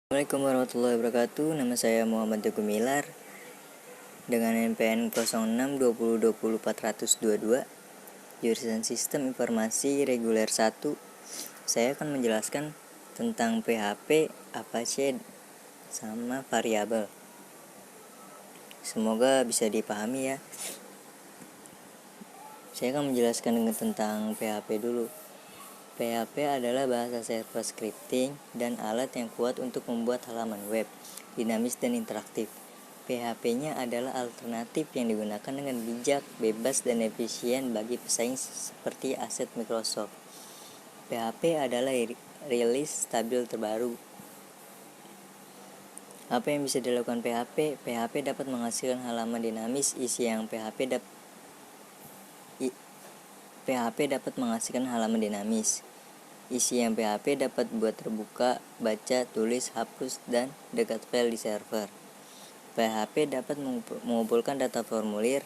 Assalamualaikum warahmatullahi wabarakatuh. Nama saya Muhammad Teguh Milar dengan NPN 0620204022, jurusan Sistem Informasi Reguler 1. Saya akan menjelaskan tentang PHP, Apache, sama variabel. Semoga bisa dipahami ya. Saya akan menjelaskan tentang PHP dulu. PHP adalah bahasa server scripting dan alat yang kuat untuk membuat halaman web dinamis dan interaktif. PHP-nya adalah alternatif yang digunakan dengan bijak, bebas, dan efisien bagi pesaing seperti aset Microsoft. PHP adalah rilis stabil terbaru. Apa yang bisa dilakukan PHP? PHP dapat menghasilkan halaman dinamis. PHP dapat menghasilkan halaman dinamis. Isi yang PHP dapat buat terbuka, baca, tulis, hapus, dan dekat file di server. PHP dapat mengumpulkan data formulir.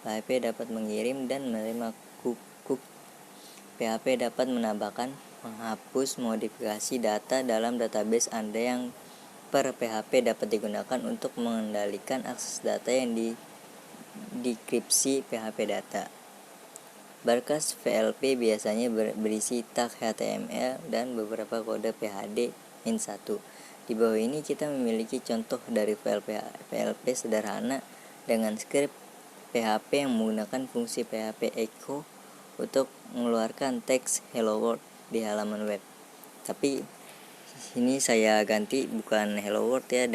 PHP dapat mengirim dan menerima cookie. PHP dapat menambahkan, menghapus, modifikasi data dalam database Anda yang per PHP dapat digunakan untuk mengendalikan akses data yang dikripsi PHP data. Berkas VLP biasanya berisi tag HTML dan beberapa kode PHP -1. Di bawah ini kita memiliki contoh dari file VLP sederhana dengan skrip PHP yang menggunakan fungsi PHP echo untuk mengeluarkan teks hello world di halaman web. Tapi ini saya ganti bukan hello world ya,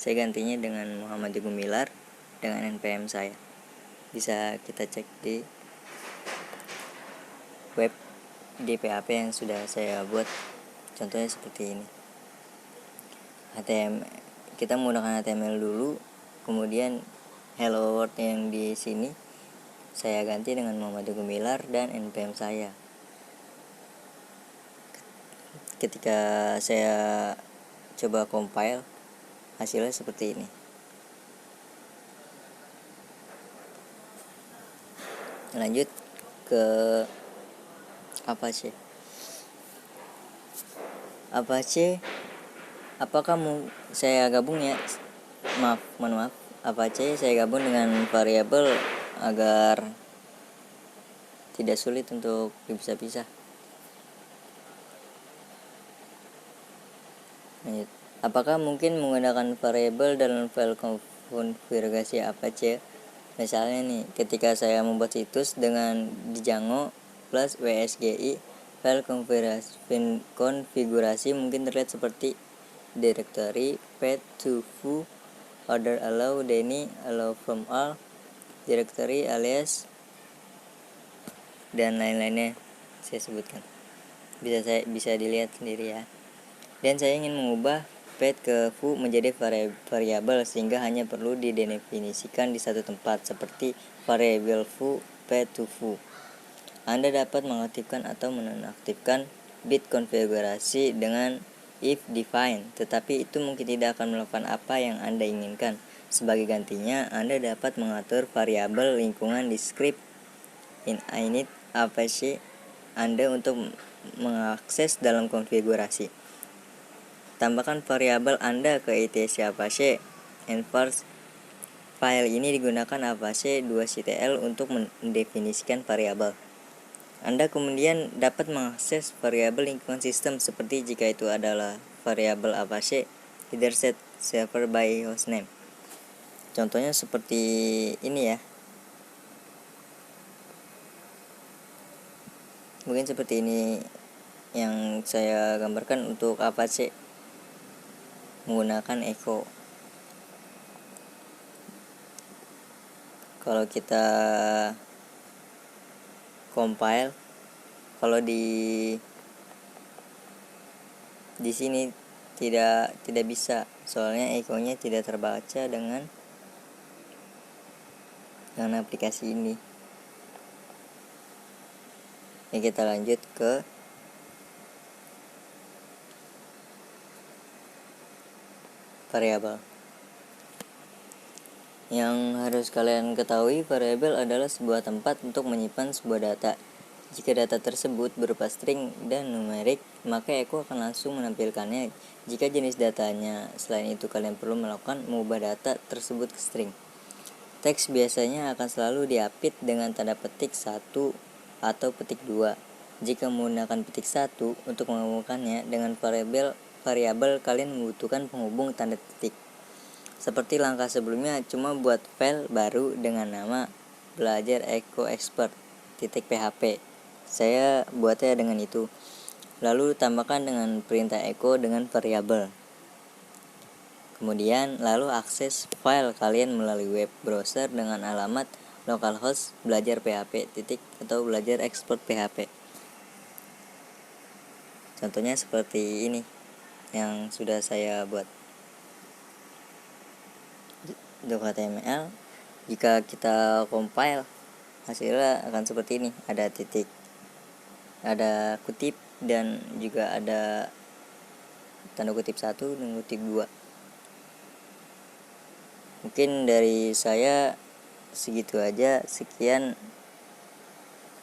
saya gantinya dengan Muhammad Teguh Milar dengan NPM saya. Bisa kita cek di web di PHP yang sudah saya buat. Contohnya seperti ini. Kita menggunakan HTML dulu, kemudian hello world yang di sini saya ganti dengan Muhammad Teguh Milar dan NPM saya. Ketika saya coba compile, hasilnya seperti ini. Lanjut ke Apache. Apakah saya gabung ya? Mohon maaf. Apache saya gabung dengan variabel agar tidak sulit untuk dipisah-pisah. Lanjut. Apakah mungkin menggunakan variabel dalam file konfigurasi Apache? Misalnya nih, ketika saya membuat situs dengan Django plus WSGI, file konfigurasi mungkin terlihat seperti directory, path to foo, order allow, Denny, allow from all, directory, alias, dan lain-lainnya saya sebutkan. Bisa dilihat sendiri ya. Dan saya ingin mengubah path ke foo menjadi variabel sehingga hanya perlu didefinisikan di satu tempat seperti variabel foo path to foo. Anda dapat mengaktifkan atau menonaktifkan bit konfigurasi dengan if define, tetapi itu mungkin tidak akan melakukan apa yang Anda inginkan. Sebagai gantinya, Anda dapat mengatur variabel lingkungan di script init Apache Anda untuk mengakses dalam konfigurasi. Tambahkan variabel Anda ke etc Apache. Enforce file ini digunakan Apache 2CTL untuk mendefinisikan variabel. Anda kemudian dapat mengakses variabel lingkungan sistem seperti jika itu adalah variabel Apache, header set server by hostname. Contohnya seperti ini ya. Mungkin seperti ini yang saya gambarkan untuk Apache menggunakan echo. Kalau kita compile, kalau di sini tidak bisa, soalnya echo-nya tidak terbaca dengan aplikasi ini. Ya, kita lanjut ke variabel. Yang harus kalian ketahui, variabel adalah sebuah tempat untuk menyimpan sebuah data. Jika data tersebut berupa string dan numerik, maka Eko akan langsung menampilkannya. Jika jenis datanya selain itu, kalian perlu melakukan mengubah data tersebut ke string. Teks biasanya akan selalu diapit dengan tanda petik 1 atau petik 2. Jika menggunakan petik 1 untuk menghubungkannya dengan variabel, kalian membutuhkan penghubung tanda titik. Seperti langkah sebelumnya, cuma buat file baru dengan nama belajar Eko expert.php. Saya buatnya dengan itu. Lalu tambahkan dengan perintah echo dengan variabel. Kemudian lalu akses file kalian melalui web browser dengan alamat localhost belajar php atau belajar expert php. Contohnya seperti ini yang sudah saya buat. Untuk HTML, jika kita compile, hasilnya akan seperti ini. Ada titik, ada kutip, dan juga ada tanda kutip 1 dan kutip 2. Mungkin dari saya segitu aja. Sekian.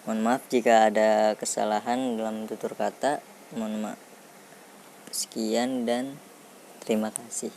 Mohon maaf jika ada kesalahan dalam tutur kata. Mohon maaf. Sekian dan terima kasih.